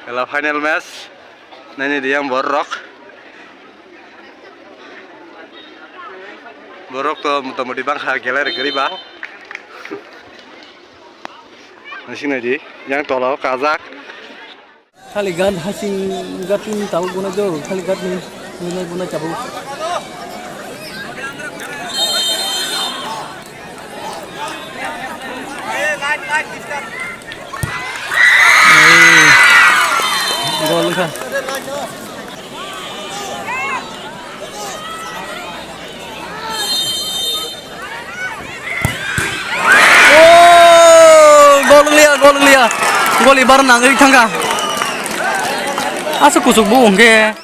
Kalau final match, nanti dia yang borok tuh mudah-mudahan bang harga gede bang. Nasi nanti yang tolong kazak. Kali gad hasing gadin tahu guna jauh kali gad ni guna cabu. Gol ka. Gol liya. Gol ibar nangri thanga. Asa kusuk buong ke.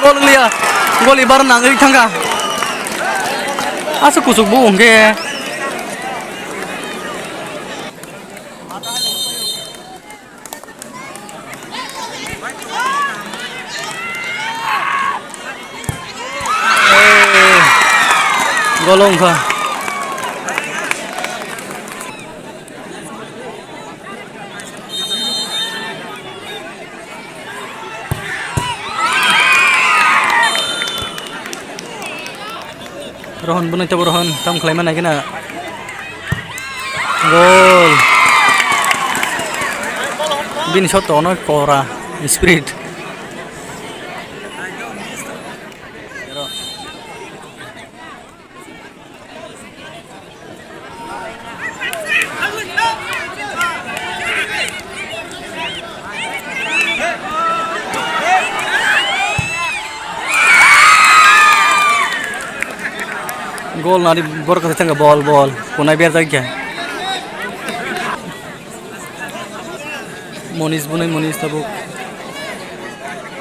Gol liya. Gol ibar nangri thanga. Asa kusuk buong ke. Golong ka. Rohan bunai coba Rohan tam kelaiman lagi na. Gol. Bin shot ono kora spirit. Gol nari bor kata tengah ball punai biar tak ya Monis tabuk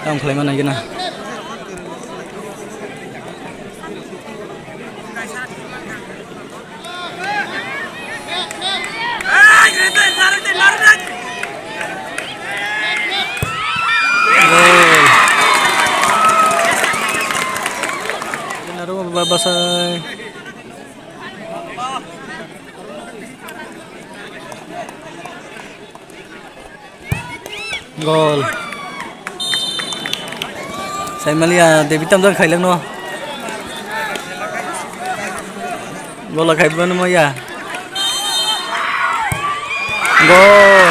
tam kelaiman lagi na gol babasai Gol. Saya melihat David Tam dah khailang no. Gol lah khai mana mo ya. Gol.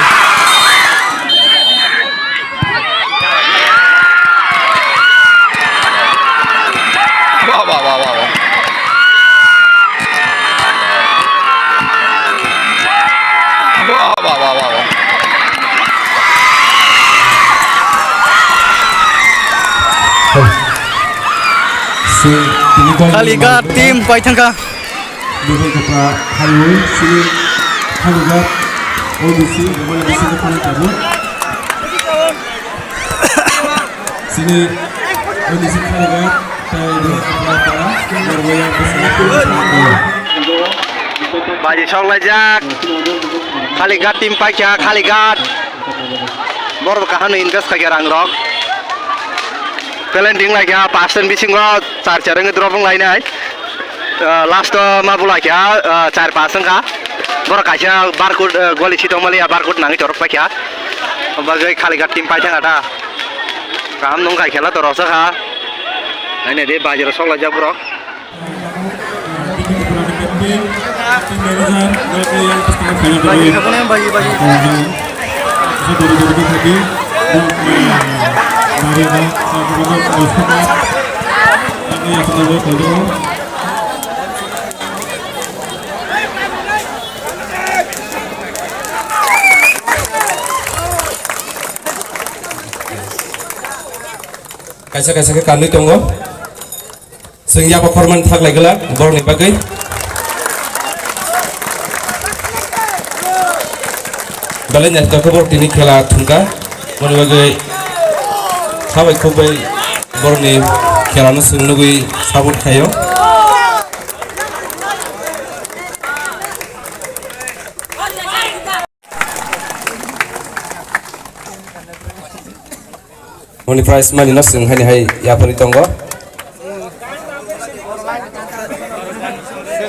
Kaligat tim Paithangka. Diberi kepada Halui sini Kaligat audisi boleh sini kali kamu. Sini audisi Kaligat dengan kepada bergoyang bersama. Baji song lajak. Kaligat tim Paithangka Kaligat. Bor kahanu invest kaya rangrok. Pelending lagi ya, pasten bisingo cara ngedropong lainnya. Last mabula ya, cara pasen ka. Bor kaca barcode gol isi tong malia barcode nangi corok pak ya. Bagai Kaligat tim Paithangka ada. Kam nong kai khela to rosa ka. Ini deh bajar song lajak bro. Bagi kapan bagi. Kaisa ke kami tunggu. Sehingga performan thak lagi lah, bor ni bagai. Balen yang tak bor ini khela thungka, mana bagai. Sabai kubai bor ni khela nu sung nugui sabut kayo. Moni price money na sung hai ya pani tonggo.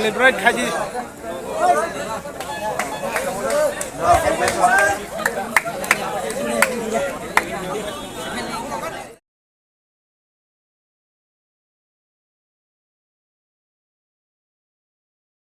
celebrate khaji